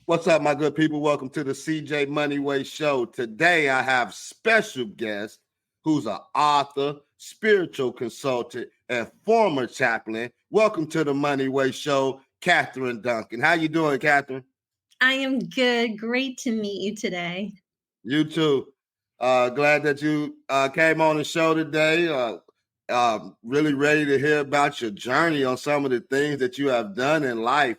What's up, my good people? Welcome to the CJ Moneyway Show. Today, I have special guest who's an author, spiritual consultant, and former chaplain. Welcome to the Moneyway Show, Katherine Duncan. How you doing, Katherine? I am good. Great to meet you today. You too. Glad that you came on the show today. Really ready to hear about your journey on some of the things that you have done in life.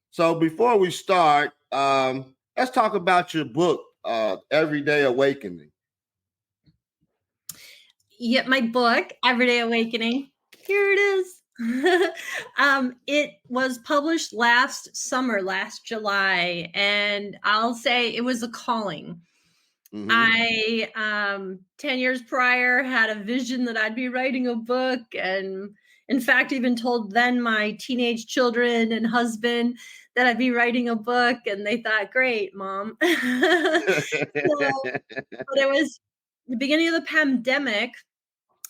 So before we start, let's talk about your book, Everyday Awakening. Yeah, my book, Everyday Awakening. Here it is. It was published last July, and I'll say it was a calling. Mm-hmm. I 10 years prior had a vision that I'd be writing a book, and in fact even told then my teenage children and husband that I'd be writing a book, and they thought, great, Mom. But it was the beginning of the pandemic,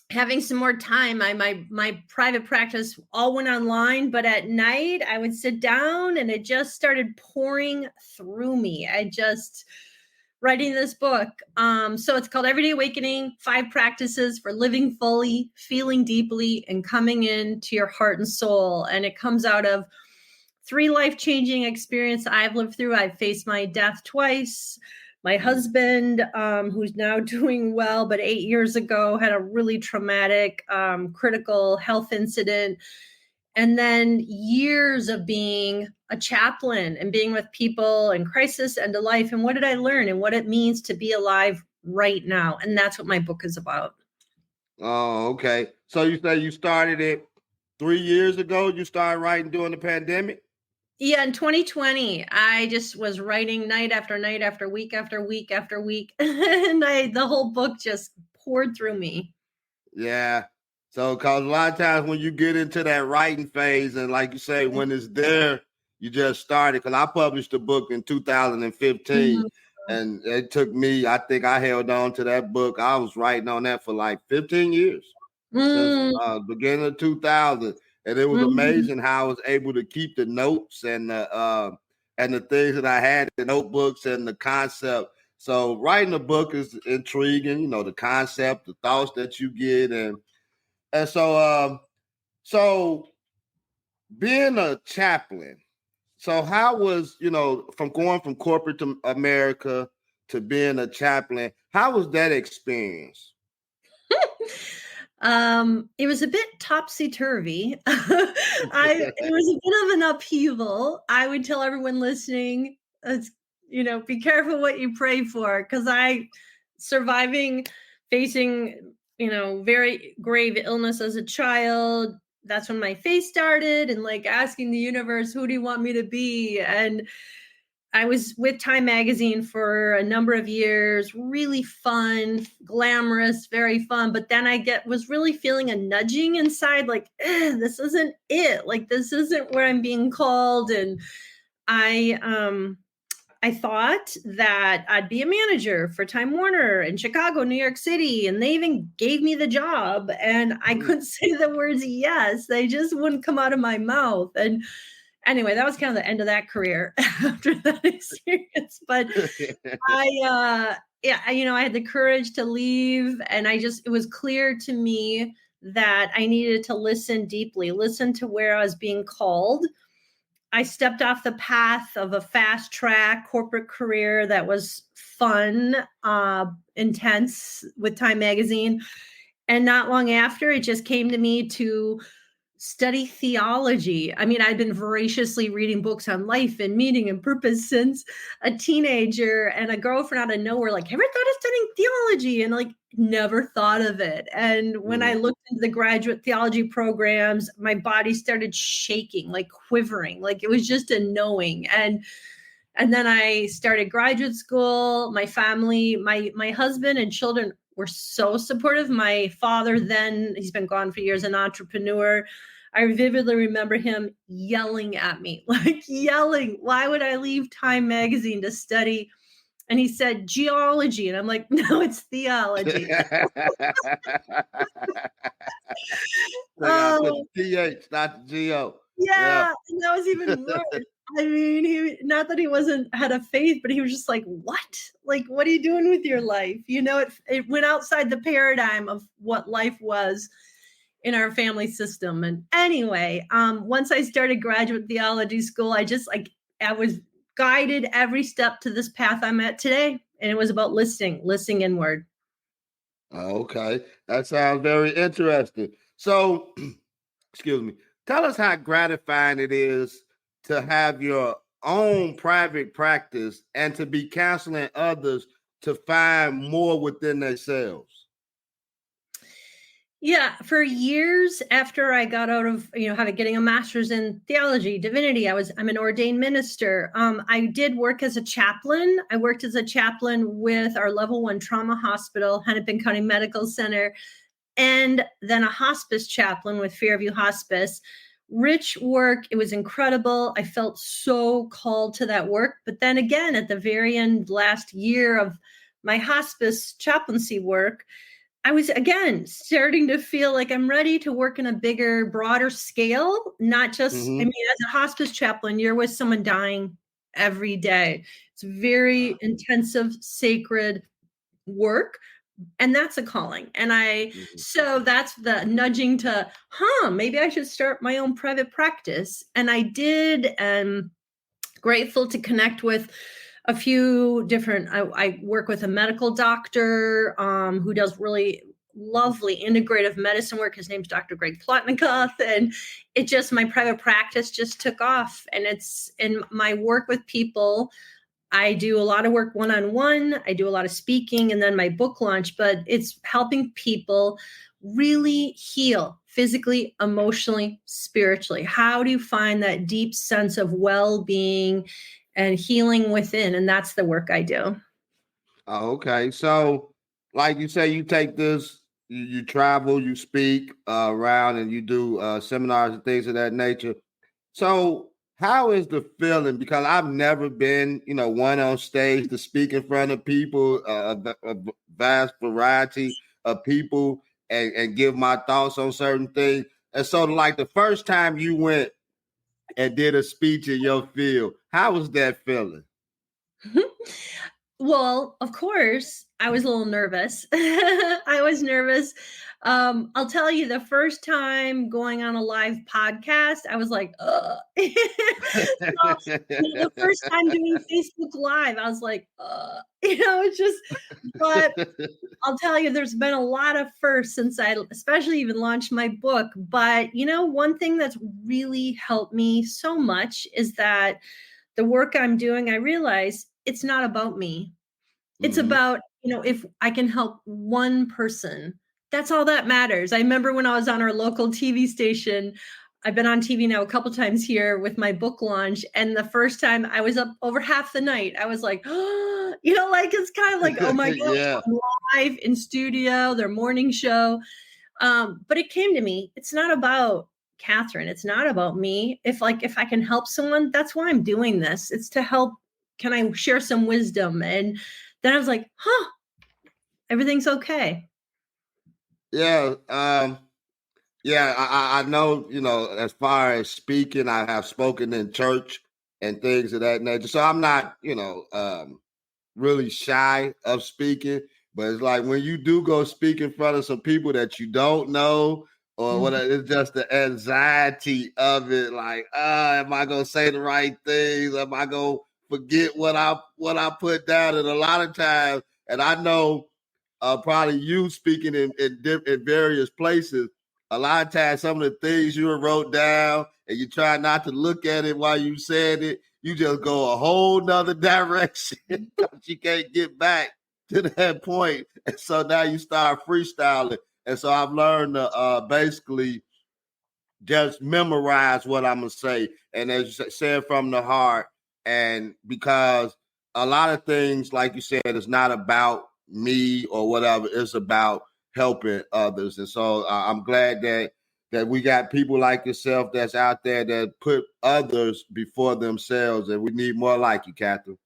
having some more time. My private practice all went online, but at night I would sit down and it just started pouring through me. Writing this book. So it's called Everyday Awakening, 5 Practices for Living Fully, Feeling Deeply, and Coming into Your Heart and Soul. And it comes out of 3 life-changing experiences I've lived through. I've faced my death twice. My husband, who's now doing well, but 8 years ago had a really traumatic, critical health incident. And then years of being a chaplain and being with people in crisis and to life. And what did I learn and what it means to be alive right now? And that's what my book is about. Oh, okay. So you say you started it 3 years ago? You started writing during the pandemic? Yeah, in 2020, I just was writing night after night after week after week after week. And the whole book just poured through me. Yeah. So, because a lot of times when you get into that writing phase, and like you say, when it's there, you just started. Because I published a book in 2015, and it took me, I think I held on to that book. I was writing on that for like 15 years, since beginning of 2000. And it was amazing how I was able to keep the notes and the things that I had, the notebooks and the concept. So writing a book is intriguing, you know, the concept, the thoughts that you get. And so being a chaplain, so how was, you know, from going from corporate to America to being a chaplain, how was that experience? It was a bit topsy-turvy. It was a bit of an upheaval. I would tell everyone listening, be careful what you pray for, because facing, very grave illness as a child. That's when my faith started, and like asking the universe, who do you want me to be? And I was with Time magazine for a number of years, really fun, glamorous, very fun. But then was really feeling a nudging inside, like, this isn't it. Like, this isn't where I'm being called. And I thought that I'd be a manager for Time Warner in Chicago, New York City. And they even gave me the job, and I couldn't say the words yes. They just wouldn't come out of my mouth. And anyway, that was kind of the end of that career after that experience. But I had the courage to leave, and it was clear to me that I needed to listen deeply, listen to where I was being called. I stepped off the path of a fast track corporate career that was fun, intense with Time magazine. And not long after, it just came to me to study theology. I mean, I'd been voraciously reading books on life and meaning and purpose since a teenager, and a girlfriend out of nowhere, like, ever thought of studying theology? And like, never thought of it. And when I looked into the graduate theology programs, my body started shaking, like quivering, like it was just a knowing. And then I started graduate school. My family, my husband and children were so supportive. My father then, he's been gone for years, an entrepreneur. I vividly remember him yelling at me, like yelling, why would I leave Time magazine to study? And he said, geology. And I'm like, no, it's theology. Put TH, not the G-O. Yeah, and that was even worse. I mean, not that he wasn't had a faith, but he was just like, what? Like, what are you doing with your life? You know, it went outside the paradigm of what life was in our family system. And anyway, once I started graduate theology school, I was guided every step to this path I'm at today. And it was about listening inward. Okay, that sounds very interesting. So, excuse me, tell us how gratifying it is to have your own private practice and to be counseling others to find more within themselves. Yeah, for years after I got out of, getting a master's in theology, divinity, I'm an ordained minister. I did work as a chaplain. I worked as a chaplain with our level 1 trauma hospital, Hennepin County Medical Center, and then a hospice chaplain with Fairview Hospice. Rich work. It was incredible. I felt so called to that work. But then again, at the very end, last year of my hospice chaplaincy work, I was again starting to feel like I'm ready to work in a bigger, broader scale, not just, Mm-hmm. I mean, as a hospice chaplain, you're with someone dying every day. It's very intensive, sacred work. And that's a calling. Mm-hmm. So that's the nudging to, maybe I should start my own private practice. And I did, and grateful to connect with a few different, I work with a medical doctor who does really lovely integrative medicine work. His name's Dr. Greg Plotnikoff. And my private practice just took off. And it's in my work with people. I do a lot of work one-on-one. I do a lot of speaking and then my book launch, but it's helping people really heal physically, emotionally, spiritually. How do you find that deep sense of well-being and healing within? And that's the work I do. Okay. So, like you say, you take this, you travel, you speak around, and you do seminars and things of that nature. So, how is the feeling? Because I've never been, one on stage to speak in front of people, a vast variety of people, and give my thoughts on certain things. And so, like the first time you went and did a speech in your field, how was that feeling? Well, of course, I was a little nervous. I was nervous. I'll tell you, the first time going on a live podcast, I was like, ugh. So, the first time doing Facebook Live, I was like, it's just, but I'll tell you, there's been a lot of firsts since I especially even launched my book. But, one thing that's really helped me so much is that the work I'm doing, I realize it's not about me. It's Mm-hmm. about, if I can help one person, that's all that matters. I remember when I was on our local TV station, I've been on TV now a couple times here with my book launch. And the first time I was up over half the night, I was like, it's kind of like, oh my gosh, Yeah. I'm live in studio, their morning show. But it came to me, it's not about Katherine. It's not about me. If I can help someone, that's why I'm doing this. It's to help. Can I share some wisdom? And then I was like, everything's okay. Yeah. Yeah, I know, as far as speaking, I have spoken in church and things of that nature. So I'm not, really shy of speaking, but it's like when you do go speak in front of some people that you don't know, or what it's just the anxiety of it, like, am I gonna say the right things? Am I gonna forget what I put down? And a lot of times, and I know probably you speaking in various places, a lot of times some of the things you wrote down and you try not to look at it while you said it, you just go a whole nother direction because you can't get back to that point. And so now you start freestyling. And so I've learned to basically just memorize what I'm gonna say, and as you said, from the heart. And because a lot of things, like you said, it's not about me or whatever; it's about helping others. And so I'm glad that we got people like yourself that's out there that put others before themselves, and we need more like you, Katherine.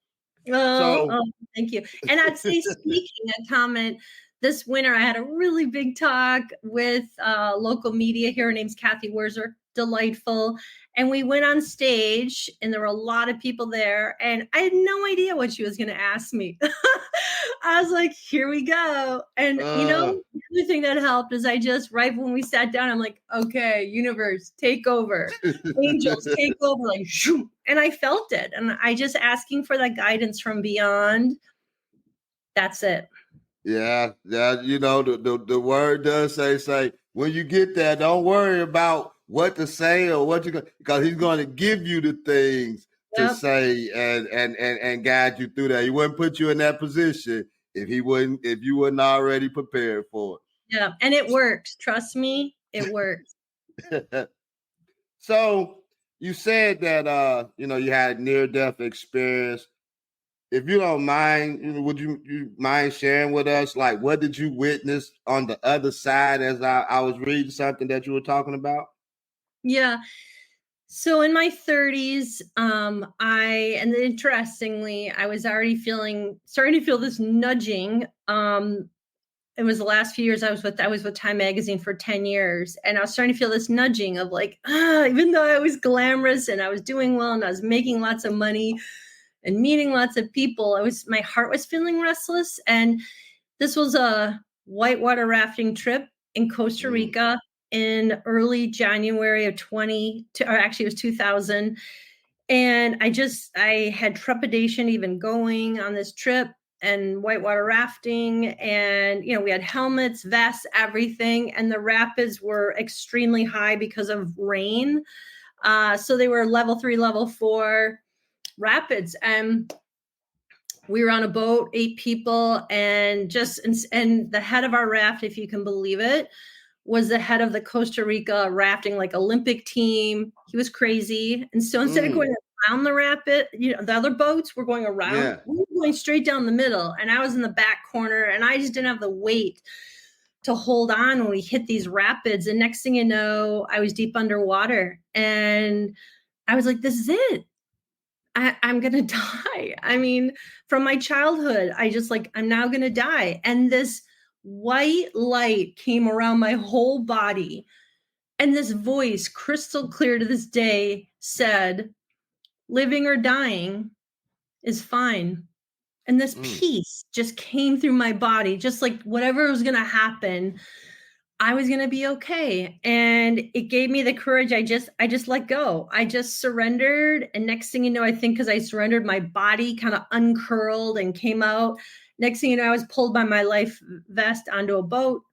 So, Thank you. And I'd say, speaking a comment, this winter I had a really big talk with local media here. Her name's Kathy Werzer, delightful. And we went on stage, and there were a lot of people there, and I had no idea what she was going to ask me. I was like, here we go. And, the other thing that helped is right when we sat down, I'm like, okay, universe, take over. Angels, take over. Like, shoo. And I felt it. And I just asking for that guidance from beyond. That's it. Yeah. The word does say, when you get there, don't worry about what to say or what because he's going to give you the things to say and guide you through that. He wouldn't put you in that position if you wouldn't already prepared for it. Yeah. And it works. Trust me, it works. So you said that, you had near-death experience. If you don't mind, would you mind sharing with us, like, what did you witness on the other side as I was reading something that you were talking about? Yeah. So in my 30s, and interestingly, I was already starting to feel this nudging. It was the last few years I was with Time Magazine for 10 years. And I was starting to feel this nudging of like, even though I was glamorous and I was doing well and I was making lots of money and meeting lots of people, my heart was feeling restless. And this was a whitewater rafting trip in Costa Rica in early January of 2000. And I had trepidation even going on this trip and whitewater rafting. And, we had helmets, vests, everything. And the rapids were extremely high because of rain. So they were level 3, level 4 rapids. And we were on a boat, 8 people, and the head of our raft, if you can believe it, was the head of the Costa Rica rafting, like Olympic team. He was crazy. And so instead of going around the rapid, the other boats were going around. Yeah. We were going straight down the middle, and I was in the back corner, and I just didn't have the weight to hold on when we hit these rapids. And next thing you know, I was deep underwater, and I was like, this is it. I'm going to die. I mean, from my childhood, I'm now going to die. And this white light came around my whole body. And this voice, crystal clear to this day, said, living or dying is fine. And this peace just came through my body, just like whatever was going to happen, I was going to be okay. And it gave me the courage. I just let go. I just surrendered. And next thing you know, I think because I surrendered, my body kind of uncurled and came out. Next thing you know, I was pulled by my life vest onto a boat,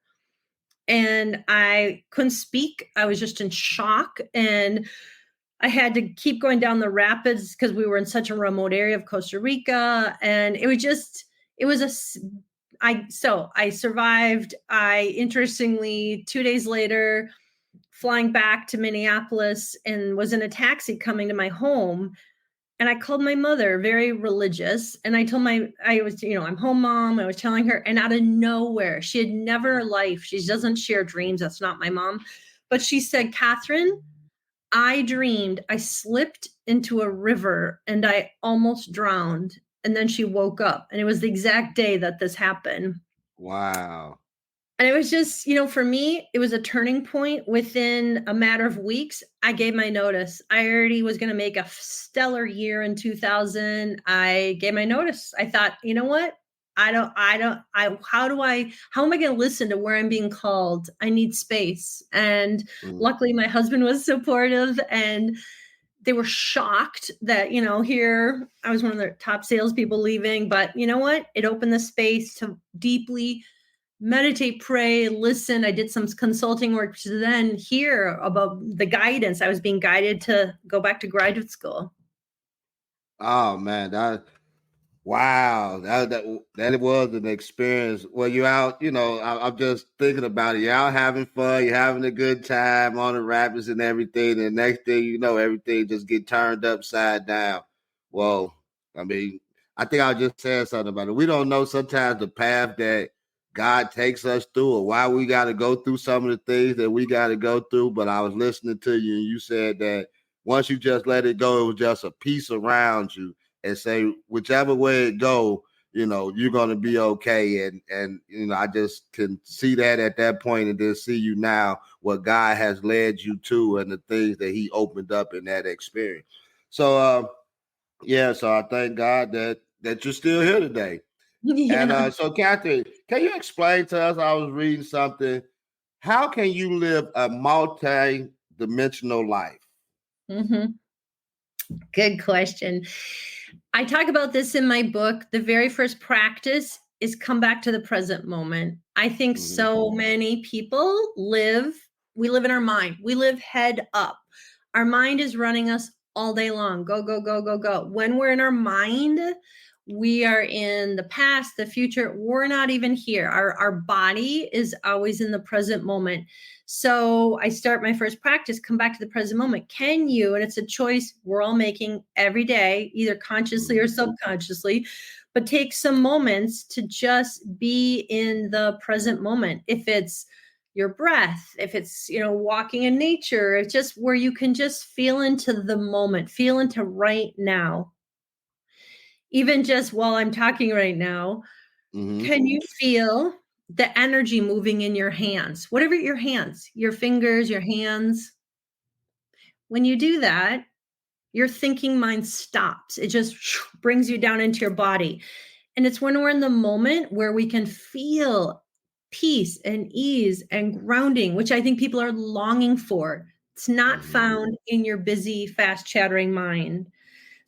and I couldn't speak. I was just in shock. And I had to keep going down the rapids because we were in such a remote area of Costa Rica. And I survived. Interestingly, 2 days later, flying back to Minneapolis, and was in a taxi coming to my home. And I called my mother, very religious. And I told I'm home, Mom. I was telling her, and out of nowhere, she had never in her life, she doesn't share dreams. That's not my mom. But she said, Katherine, I dreamed I slipped into a river and I almost drowned. And then she woke up, and it was the exact day that this happened. Wow. And it was just, for me, it was a turning point. Within a matter of weeks, I gave my notice. I already was going to make a stellar year in 2000. I gave my notice. I thought, you know what? How am I going to listen to where I'm being called? I need space. And luckily my husband was supportive, and they were shocked that, here I was one of the top salespeople leaving, but you know what? It opened the space to deeply meditate, pray, listen. I did some consulting work to then hear about the guidance. I was being guided to go back to graduate school. Oh man, wow, that was an experience. Well, you're out, I'm just thinking about it. You're out having fun, you're having a good time on the rapids and everything. And the next thing you know, everything just get turned upside down. Well, I mean, I think I just said something about it. We don't know sometimes the path that God takes us through, or why we got to go through some of the things that we got to go through. But I was listening to you, and you said that once you just let it go, it was just a peace around you, and say whichever way it go, you're going to be okay. And I just can see that at that point, and then see you now what God has led you to and the things that he opened up in that experience. So, so I thank God that you're still here today. Yeah. And so, Katherine, can you explain to us? I was reading something. How can you live a multi-dimensional life? Mm-hmm. Good question. I talk about this in my book. The very first practice is come back to the present moment. I think so many people we live in our mind. We live head up. Our mind is running us all day long. Go, go, go, go, go. When we're in our mind, we are in the past, the future. We're not even here. Our body is always in the present moment. So I start my first practice, come back to the present moment. Can you, and it's a choice we're all making every day, either consciously or subconsciously, but take some moments to just be in the present moment. If it's your breath, if it's, walking in nature, it's just where you can just feel into the moment, feel into right now. Even just while I'm talking right now, can you feel the energy moving in your hands? Whatever your hands, your fingers, your hands. When you do that, your thinking mind stops. It just brings you down into your body. And it's when we're in the moment where we can feel peace and ease and grounding, which I think people are longing for. It's not found in your busy, fast chattering mind.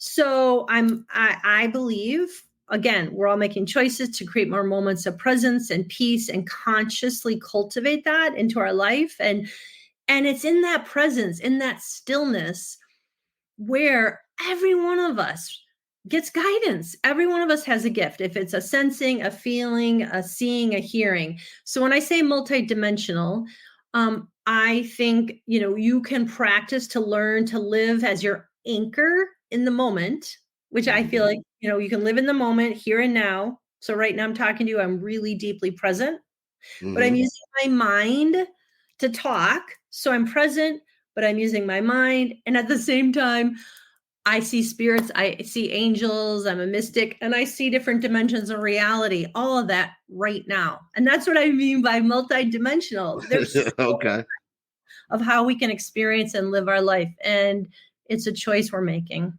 So I believe, again, we're all making choices to create more moments of presence and peace and consciously cultivate that into our life. And it's in that presence, in that stillness, where every one of us gets guidance. Every one of us has a gift. If it's a sensing, a feeling, a seeing, a hearing. So when I say multidimensional, I think, you can practice to learn to live as your anchor in the moment, which I feel like, you can live in the moment here and now. So right now I'm talking to you, I'm really deeply present, but I'm using my mind to talk. So I'm present, but I'm using my mind. And at the same time, I see spirits, I see angels, I'm a mystic, and I see different dimensions of reality, all of that right now. And that's what I mean by multidimensional. There's so Okay. of how we can experience and live our life. And it's a choice we're making.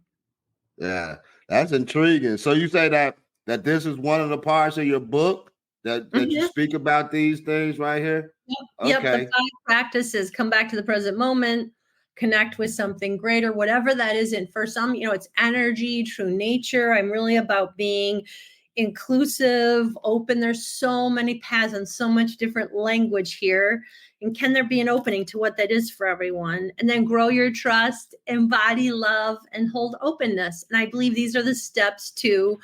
Yeah, that's intriguing. So you say that this is one of the parts of your book that you speak about these things right here? Yep. The Okay. 5 practices: come back to the present moment, connect with something greater, whatever that is. And for some, it's energy, true nature. I'm really about being inclusive, open. There's so many paths and so much different language here. And can there be an opening to what that is for everyone? And then grow your trust, embody love, and hold openness. And I believe these are the steps to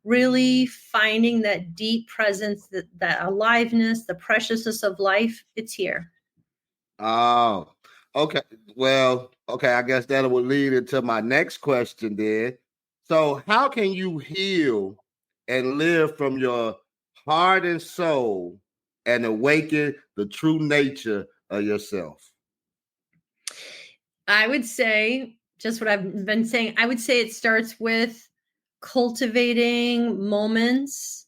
really finding that deep presence, that aliveness, the preciousness of life. It's here. Oh, okay. Well, okay. I guess that will lead into my next question then. So, how can you heal and live from your heart and soul and awaken the true nature of yourself? I would say just what I've been saying. I would say it starts with cultivating moments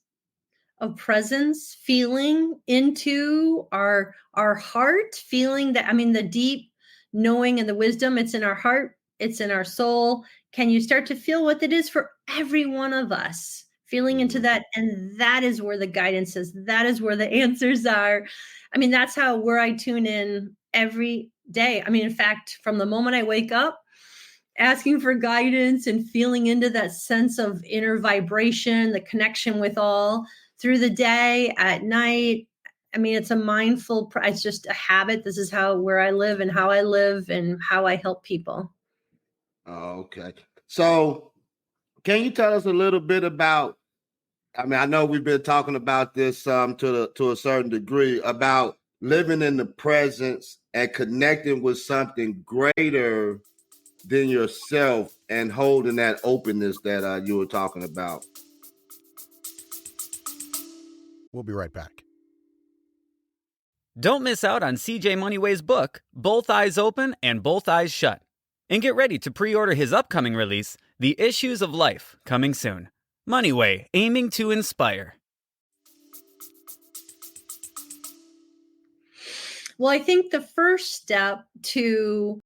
of presence, feeling into our heart, feeling that, the deep knowing and the wisdom. It's in our heart, it's in our soul. Can you start to feel what it is for every one of us? Feeling into that, and that is where the guidance is. That is where the answers are. That's where I tune in every day. In fact, from the moment I wake up, asking for guidance and feeling into that sense of inner vibration, the connection with all through the day, at night. It's a mindful, it's just a habit. This is where I live and how I live and how I help people. Okay. So, can you tell us a little bit about, I know we've been talking about this to a certain degree, about living in the presence and connecting with something greater than yourself and holding that openness that you were talking about. We'll be right back. Don't miss out on CJ Moneyway's book, Both Eyes Open and Both Eyes Shut. And get ready to pre-order his upcoming release, The Issues of Life, coming soon. Moneyway, aiming to inspire. Well, I think the first step to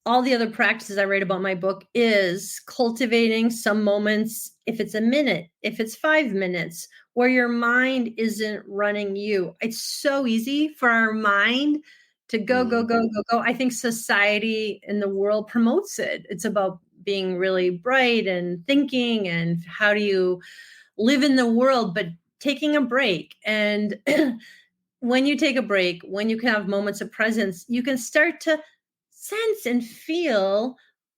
all the other practices I write about in my book is cultivating some moments, if it's a minute, if it's 5 minutes, where your mind isn't running you. It's so easy for our mind to go, go, go, go, go. I think society and the world promotes it. It's about being really bright and thinking and how do you live in the world, but taking a break. And when you take a break, when you can have moments of presence, you can start to sense and feel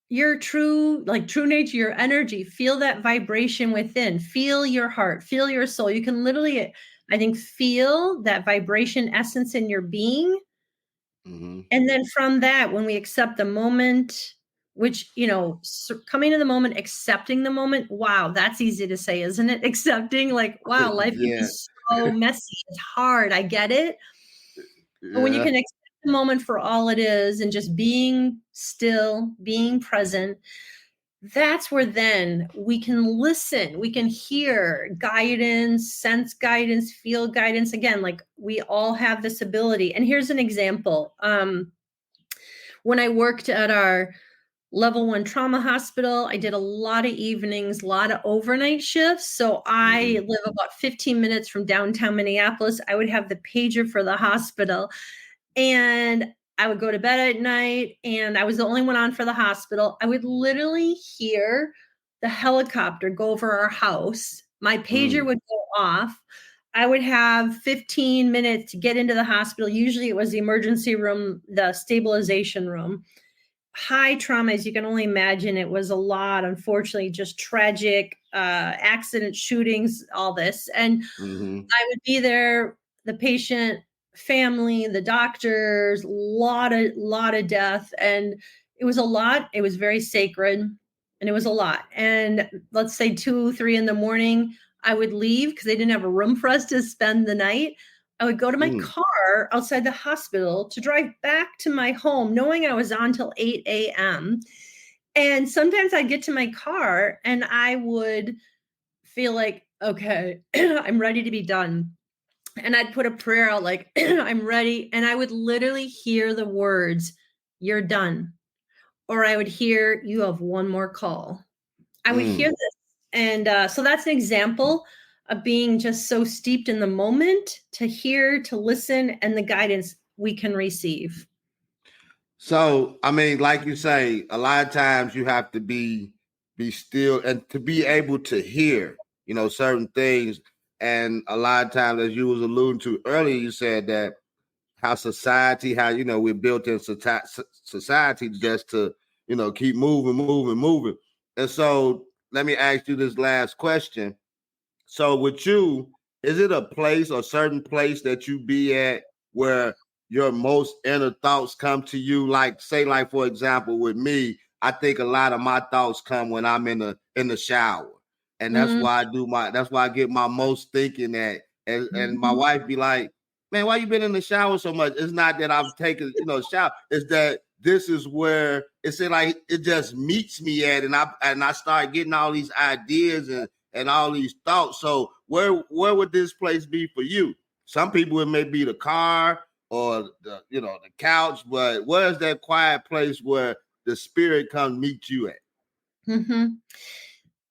your true nature, your energy, feel that vibration within, feel your heart, feel your soul. You can literally, I think, feel that vibration essence in your being. And then from that, when we accept the moment, which, coming to the moment, accepting the moment, wow, that's easy to say, isn't it? Accepting, like, wow, life can be Yeah. so messy. It's hard. I get it. But when you Yeah. can accept the moment for all it is and just being still, being present, that's where then we can listen, we can hear guidance, sense guidance, feel guidance. Again, like we all have this ability. And here's an example. When I worked at our level 1 trauma hospital, I did a lot of evenings, a lot of overnight shifts. So I live about 15 minutes from downtown Minneapolis. I would have the pager for the hospital. And I would go to bed at night and I was the only one on for the hospital. I would literally hear the helicopter go over our house. My pager would go off. I would have 15 minutes to get into the hospital. Usually it was the emergency room, the stabilization room. High trauma, as you can only imagine. It was a lot, unfortunately, just tragic accident, shootings, all this. And I would be there, the patient family, the doctors, lot of death. And it was a lot. It was very sacred and it was a lot. And let's say 2, 3 in the morning, I would leave because they didn't have a room for us to spend the night. I would go to my car outside the hospital to drive back to my home, knowing I was on till 8 a.m. And sometimes I'd get to my car and I would feel like, okay, I'm ready to be done. And I'd put a prayer out like, I'm ready. And I would literally hear the words, you're done. Or I would hear, you have one more call. I would hear this. And so that's an example of being just so steeped in the moment to hear, to listen, and the guidance we can receive. So, I mean, like you say, a lot of times you have to be still and to be able to hear, certain things. And a lot of times, as you was alluding to earlier, you said that how society, how, we're built in society just to, keep moving. And so let me ask you this last question. So with you, is it a place or certain place that you be at where your most inner thoughts come to you? Like, say, like, for example, with me, I think a lot of my thoughts come when I'm in the shower. And that's why that's why I get my most thinking at. And my wife be like, man, why you been in the shower so much? It's not that I've taken, shower. It's that this is where it's like it just meets me at, and I start getting all these ideas and all these thoughts. So where would this place be for you? Some people it may be the car or the couch, but where's that quiet place where the spirit comes meet you at?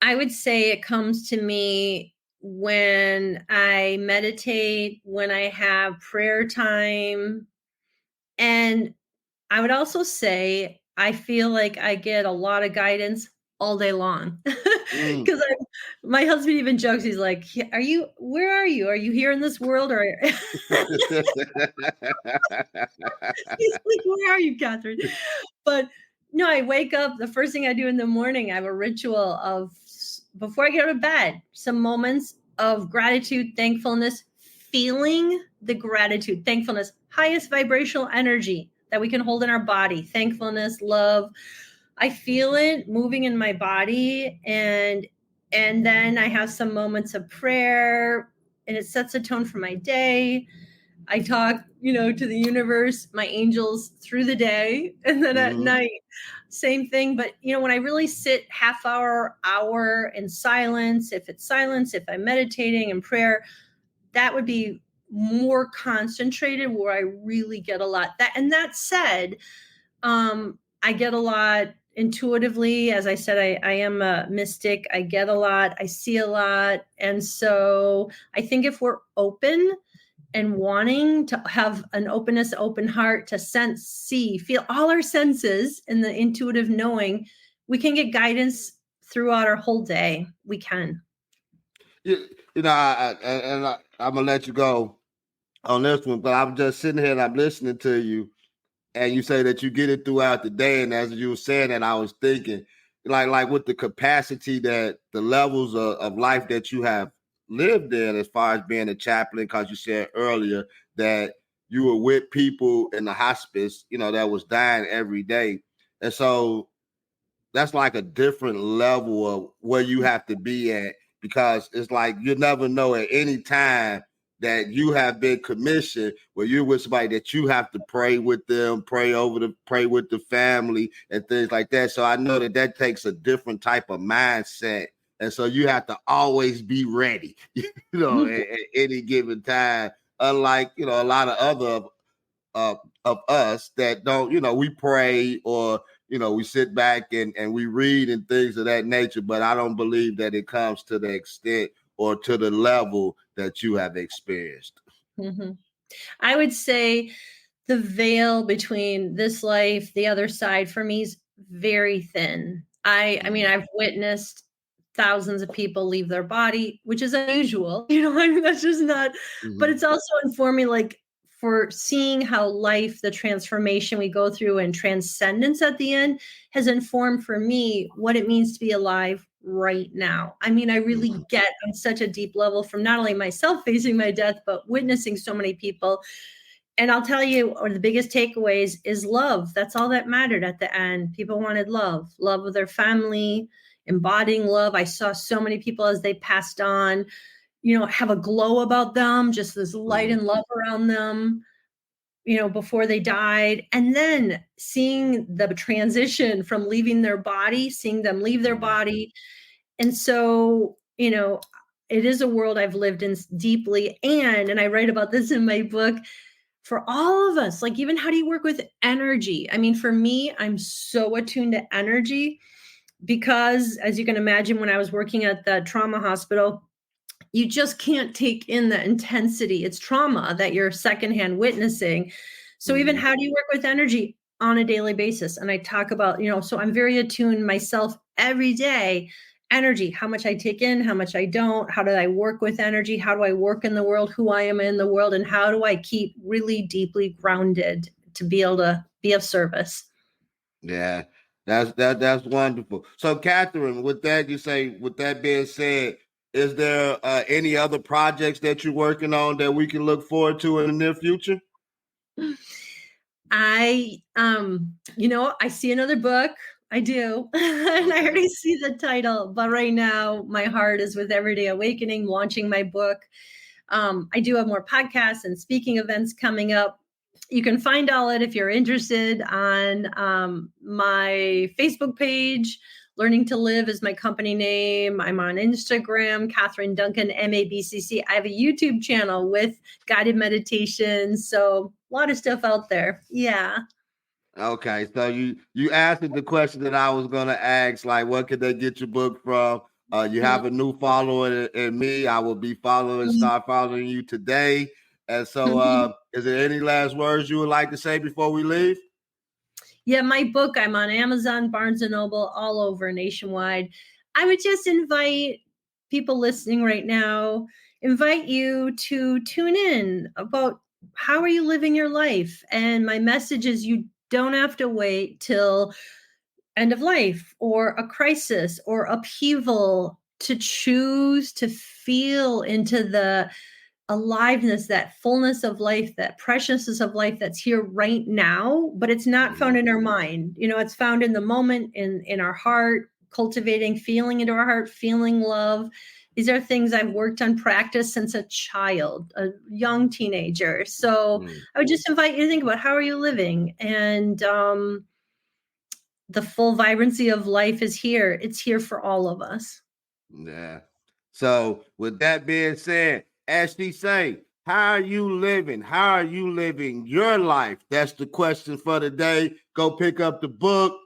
I would say it comes to me when I meditate, when I have prayer time. And I would also say I feel like I get a lot of guidance all day long. Because my husband even jokes, he's like, where are you? Are you here in this world? Or he's like, where are you, Katherine? But no, I wake up, the first thing I do in the morning, I have a ritual of, before I get out of bed, some moments of gratitude, thankfulness, feeling the gratitude, thankfulness, highest vibrational energy that we can hold in our body, thankfulness, love. I feel it moving in my body. And then I have some moments of prayer and it sets a tone for my day. I talk, to the universe, my angels through the day. And then at night, same thing. But, when I really sit half hour in silence, if I'm meditating and prayer, that would be more concentrated where I really get a lot. That said, I get a lot intuitively. As I said, I am a mystic. I get a lot, I see a lot. And so I think if we're open and wanting to have an openness, open heart to sense, see, feel all our senses in the intuitive knowing, we can get guidance throughout our whole day. We can. You know, I'm gonna let you go on this one, but I'm just sitting here and I'm listening to you, and you say that you get it throughout the day. And as you were saying that, I was thinking, like with the capacity that the levels of life that you have lived in, as far as being a chaplain, because you said earlier that you were with people in the hospice, you know, that was dying every day, and so that's like a different level of where you have to be at, because it's like you never know at any time that you have been commissioned where you're with somebody that you have to pray with them, pray with the family and things like that. So I know that takes a different type of mindset. And so you have to always be ready, at any given time. Unlike, a lot of other of us that don't, we pray, or we sit back and we read and things of that nature, but I don't believe that it comes to the extent or to the level that you have experienced. Mm-hmm. I would say the veil between this life, the other side, for me is very thin. I mean, I've witnessed thousands of people leave their body, which is unusual. I mean, that's just not, but it's also informed me, like, for seeing how life, the transformation we go through and transcendence at the end has informed for me what it means to be alive right now. I mean, I really get on such a deep level from not only myself facing my death, but witnessing so many people. And I'll tell you, one of the biggest takeaways is love. That's all that mattered at the end. People wanted love with their family, embodying love. I saw so many people as they passed on, have a glow about them, just this light and love around them, before they died. And then seeing the transition from leaving their body, seeing them leave their body. And so, it is a world I've lived in deeply. And I write about this in my book, for all of us, like, even how do you work with energy? I mean, for me, I'm so attuned to energy because, as you can imagine, when I was working at the trauma hospital, you just can't take in the intensity. It's trauma that you're secondhand witnessing. So even how do you work with energy on a daily basis? And I talk about, so I'm very attuned myself every day. Energy, how much I take in, how much I don't, how do I work with energy? How do I work in the world, who I am in the world, and how do I keep really deeply grounded to be able to be of service? Yeah, that's wonderful. So Katherine, with that being said, is there any other projects that you're working on that we can look forward to in the near future? I see another book. I do. And I already see the title, but right now my heart is with Everyday Awakening, launching my book. I do have more podcasts and speaking events coming up. You can find all it if you're interested on my Facebook page. Learning to Live is my company name. I'm on Instagram, Katherine Duncan, MABCC. I have a YouTube channel with guided meditations. So a lot of stuff out there. Yeah. Okay, so you answered the question that I was gonna ask, like, what could they get your book from? You have a new follower in me. I will be start following you today. And so, is there any last words you would like to say before we leave? Yeah, my book, I'm on Amazon, Barnes & Noble, all over nationwide. I would just invite people listening right now, invite you to tune in about how are you living your life? And my message is you don't have to wait till end of life or a crisis or upheaval to choose to feel into the aliveness, that fullness of life, that preciousness of life that's here right now, but it's not found in our mind. It's found in the moment, in our heart, cultivating, feeling into our heart, feeling love. These are things I've worked on, practice since a child, a young teenager. So I would just invite you to think about how are you living? And the full vibrancy of life is here. It's here for all of us. Yeah. So with that being said, as she say, How are you living? How are you living your life? That's the question for the day. Go pick up the book.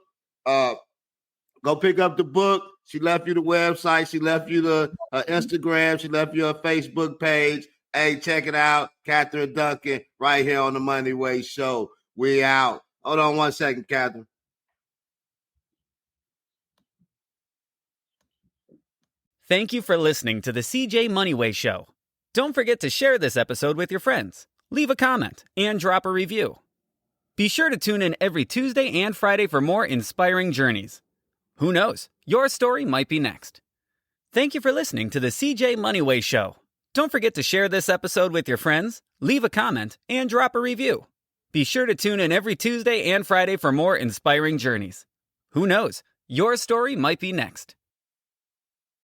Go pick up the book. She left you the website. She left you the Instagram. She left you a Facebook page. Hey, check it out. Katherine Duncan right here on the Money Way Show. We out. Hold on one second, Katherine. Thank you for listening to the CJ Moneyway Show. Don't forget to share this episode with your friends, leave a comment, and drop a review. Be sure to tune in every Tuesday and Friday for more inspiring journeys. Who knows? Your story might be next. Thank you for listening to the CJ Moneyway Show. Don't forget to share this episode with your friends, leave a comment, and drop a review. Be sure to tune in every Tuesday and Friday for more inspiring journeys. Who knows? Your story might be next.